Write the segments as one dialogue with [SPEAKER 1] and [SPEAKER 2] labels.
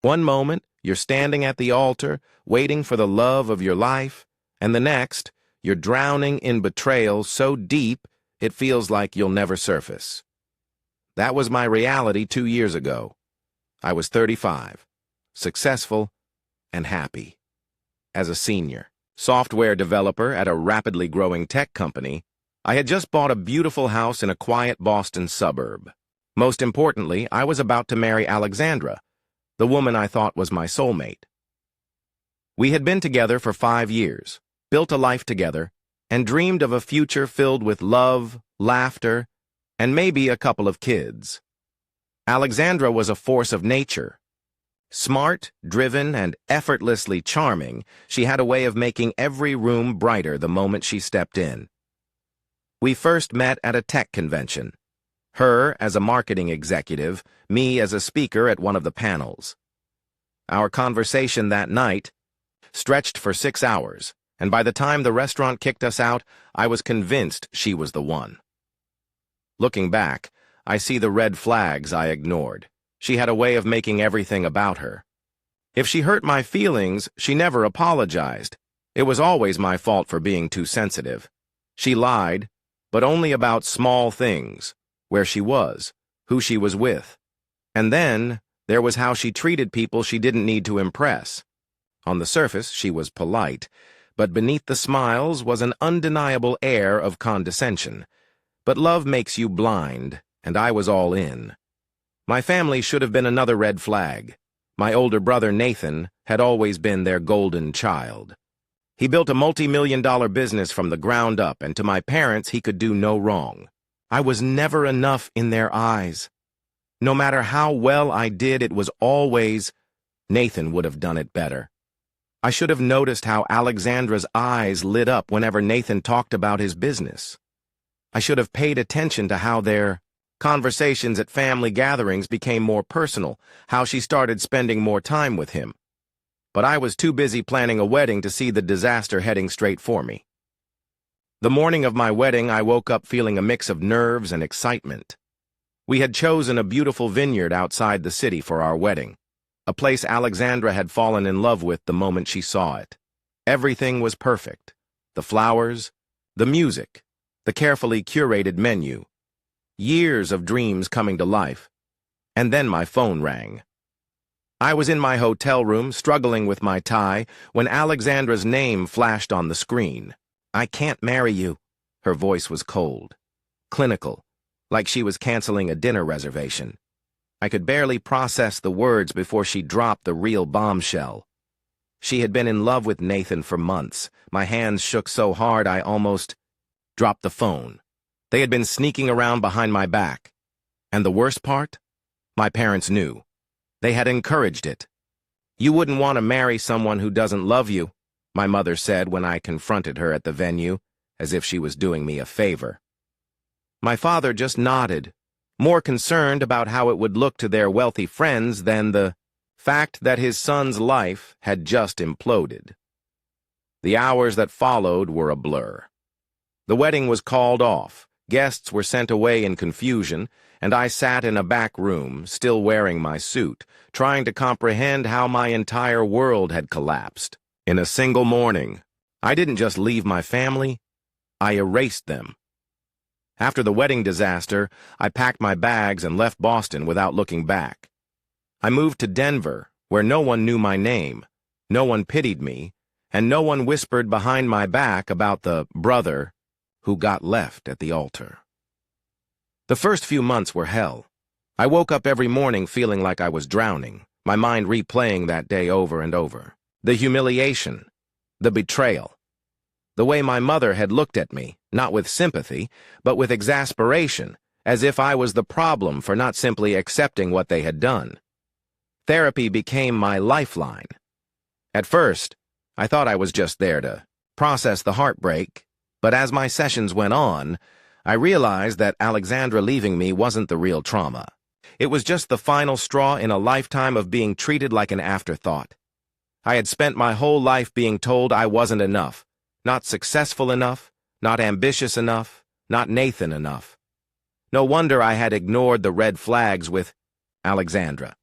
[SPEAKER 1] One moment, you're standing at the altar, waiting for the love of your life, and the next, you're drowning in betrayal so deep it feels like you'll never surface. That was my reality 2 years ago. I was 35, successful, and happy. As a senior, software developer at a rapidly growing tech company, I had just bought a beautiful house in a quiet Boston suburb. Most importantly, I was about to marry Alexandra, the woman I thought was my soulmate. We had been together for 5 years, built a life together, and dreamed of a future filled with love, laughter, and maybe a couple of kids. Alexandra was a force of nature. Smart, driven, and effortlessly charming, she had a way of making every room brighter the moment she stepped in. We first met at a tech convention. Her as a marketing executive, me as a speaker at one of the panels. Our conversation that night stretched for 6 hours, and by the time the restaurant kicked us out, I was convinced she was the one. Looking back, I see the red flags I ignored. She had a way of making everything about her. If she hurt my feelings, she never apologized. It was always my fault for being too sensitive. She lied, but only about small things, where she was, who she was with. And then, there was how she treated people she didn't need to impress. On the surface, she was polite, but beneath the smiles was an undeniable air of condescension. But love makes you blind, and I was all in. My family should have been another red flag. My older brother, Nathan, had always been their golden child. He built a multi-million-dollar business from the ground up, and to my parents, he could do no wrong. I was never enough in their eyes. No matter how well I did, it was always, Nathan would have done it better. I should have noticed how Alexandra's eyes lit up whenever Nathan talked about his business. I should have paid attention to how their conversations at family gatherings became more personal, how she started spending more time with him. But I was too busy planning a wedding to see the disaster heading straight for me. The morning of my wedding, I woke up feeling a mix of nerves and excitement. We had chosen a beautiful vineyard outside the city for our wedding, a place Alexandra had fallen in love with the moment she saw it. Everything was perfect. The flowers, the music, the carefully curated menu. Years of dreams coming to life. And then my phone rang. I was in my hotel room, struggling with my tie, when Alexandra's name flashed on the screen. "I can't marry you." Her voice was cold, clinical, like she was canceling a dinner reservation. I could barely process the words before she dropped the real bombshell. She had been in love with Nathan for months. My hands shook so hard I almost dropped the phone. They had been sneaking around behind my back. And the worst part? My parents knew. They had encouraged it. "You wouldn't want to marry someone who doesn't love you," my mother said when I confronted her at the venue, as if she was doing me a favor. My father just nodded, more concerned about how it would look to their wealthy friends than the fact that his son's life had just imploded. The hours that followed were a blur. The wedding was called off, guests were sent away in confusion, and I sat in a back room, still wearing my suit, trying to comprehend how my entire world had collapsed. In a single morning, I didn't just leave my family, I erased them. After the wedding disaster, I packed my bags and left Boston without looking back. I moved to Denver, where no one knew my name, no one pitied me, and no one whispered behind my back about the brother who got left at the altar. The first few months were hell. I woke up every morning feeling like I was drowning, my mind replaying that day over and over. The humiliation, the betrayal, the way my mother had looked at me, not with sympathy, but with exasperation, as if I was the problem for not simply accepting what they had done. Therapy became my lifeline. At first, I thought I was just there to process the heartbreak, but as my sessions went on, I realized that Alexandra leaving me wasn't the real trauma. It was just the final straw in a lifetime of being treated like an afterthought. I had spent my whole life being told I wasn't enough, not successful enough, not ambitious enough, not Nathan enough. No wonder I had ignored the red flags with Alexandra.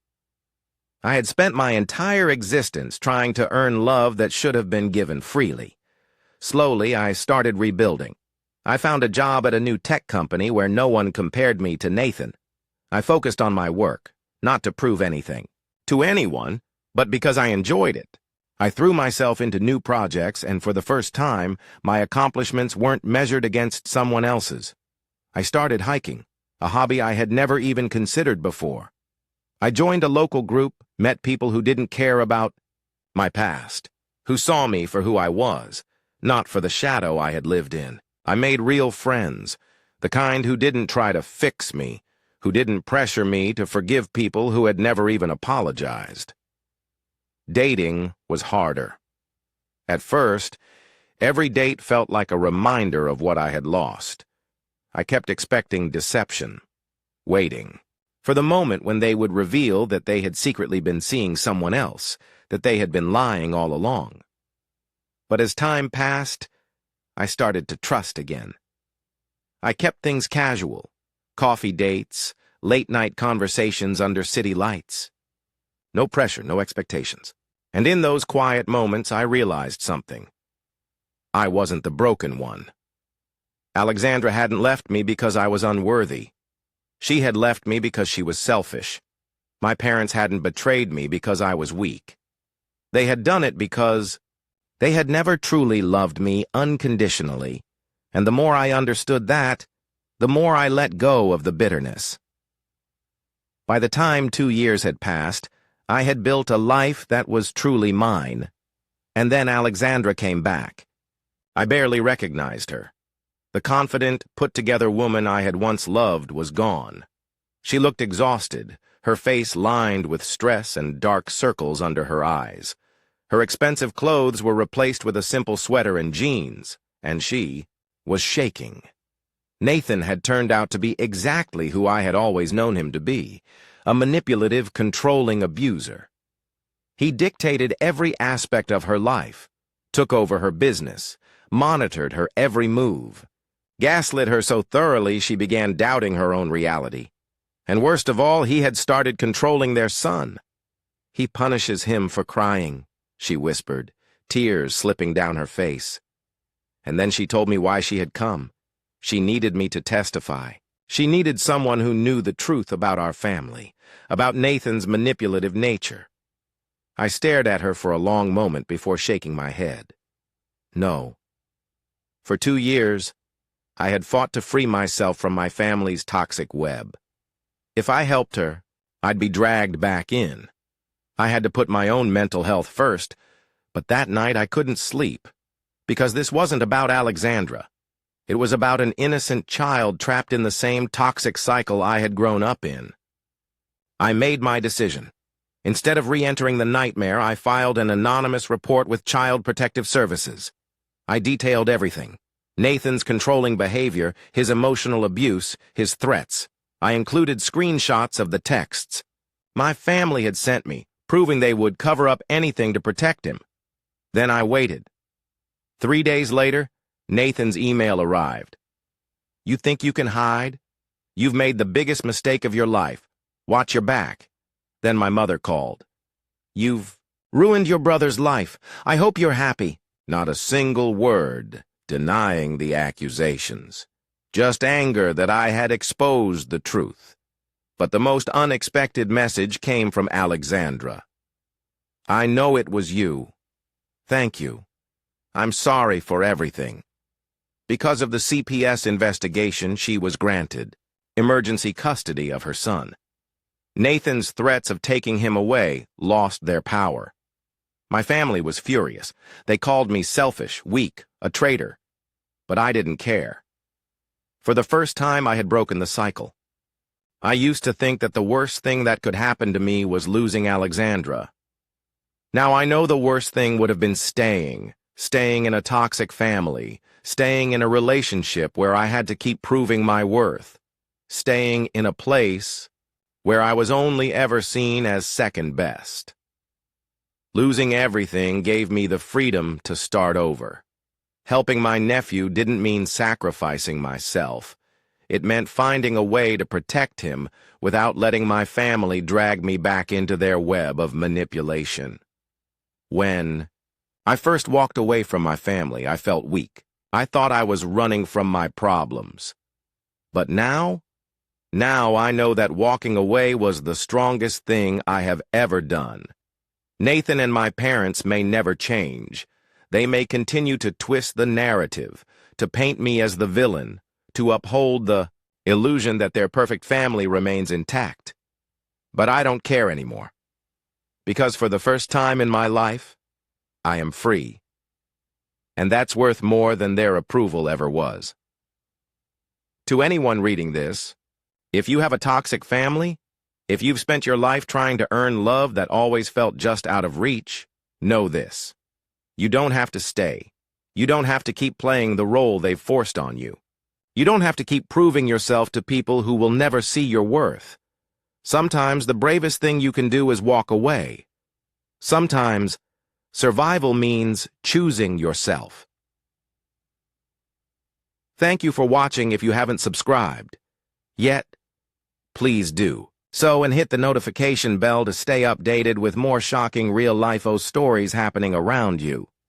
[SPEAKER 1] I had spent my entire existence trying to earn love that should have been given freely. Slowly, I started rebuilding. I found a job at a new tech company where no one compared me to Nathan. I focused on my work, not to prove anything to anyone, but because I enjoyed it. I threw myself into new projects, and for the first time, my accomplishments weren't measured against someone else's. I started hiking, a hobby I had never even considered before. I joined a local group, met people who didn't care about my past, who saw me for who I was, not for the shadow I had lived in. I made real friends, the kind who didn't try to fix me, who didn't pressure me to forgive people who had never even apologized. Dating was harder. At first, every date felt like a reminder of what I had lost. I kept expecting deception, waiting for the moment when they would reveal that they had secretly been seeing someone else, that they had been lying all along. But as time passed, I started to trust again. I kept things casual, coffee dates, late-night conversations under city lights. No pressure, no expectations. And in those quiet moments, I realized something. I wasn't the broken one. Alexandra hadn't left me because I was unworthy. She had left me because she was selfish. My parents hadn't betrayed me because I was weak. They had done it because they had never truly loved me unconditionally, and the more I understood that, the more I let go of the bitterness. By the time 2 years had passed, I had built a life that was truly mine. And then Alexandra came back. I barely recognized her. The confident, put-together woman I had once loved was gone. She looked exhausted, her face lined with stress and dark circles under her eyes. Her expensive clothes were replaced with a simple sweater and jeans, and she was shaking. Nathan had turned out to be exactly who I had always known him to be, a manipulative, controlling abuser. He dictated every aspect of her life, took over her business, monitored her every move, gaslit her so thoroughly she began doubting her own reality. And worst of all, he had started controlling their son. "He punishes him for crying," she whispered, tears slipping down her face. And then she told me why she had come. She needed me to testify. She needed someone who knew the truth about our family, about Nathan's manipulative nature. I stared at her for a long moment before shaking my head. No. For 2 years, I had fought to free myself from my family's toxic web. If I helped her, I'd be dragged back in. I had to put my own mental health first, but that night I couldn't sleep, because this wasn't about Alexandra. It was about an innocent child trapped in the same toxic cycle I had grown up in. I made my decision. Instead of re-entering the nightmare, I filed an anonymous report with Child Protective Services. I detailed everything. Nathan's controlling behavior, his emotional abuse, his threats. I included screenshots of the texts my family had sent me, proving they would cover up anything to protect him. Then I waited. 3 days later, Nathan's email arrived. "You think you can hide? You've made the biggest mistake of your life. Watch your back." Then my mother called. "You've ruined your brother's life. I hope you're happy." Not a single word denying the accusations. Just anger that I had exposed the truth. But the most unexpected message came from Alexandra. "I know it was you. Thank you. I'm sorry for everything." Because of the CPS investigation, she was granted emergency custody of her son. Nathan's threats of taking him away lost their power. My family was furious. They called me selfish, weak, a traitor. But I didn't care. For the first time, I had broken the cycle. I used to think that the worst thing that could happen to me was losing Alexandra. Now I know the worst thing would have been staying in a toxic family, staying in a relationship where I had to keep proving my worth, staying in a place where I was only ever seen as second best. Losing everything gave me the freedom to start over. Helping my nephew didn't mean sacrificing myself. It meant finding a way to protect him without letting my family drag me back into their web of manipulation. When I first walked away from my family, I felt weak. I thought I was running from my problems. But now I know that walking away was the strongest thing I have ever done. Nathan and my parents may never change. They may continue to twist the narrative, to paint me as the villain, to uphold the illusion that their perfect family remains intact. But I don't care anymore. Because for the first time in my life, I am free. And that's worth more than their approval ever was. To anyone reading this, if you have a toxic family, if you've spent your life trying to earn love that always felt just out of reach, know this. You don't have to stay. You don't have to keep playing the role they've forced on you. You don't have to keep proving yourself to people who will never see your worth. Sometimes the bravest thing you can do is walk away. Sometimes survival means choosing yourself. Thank you for watching. If you haven't subscribed yet, please do so and hit the notification bell to stay updated with more shocking real-life stories happening around you.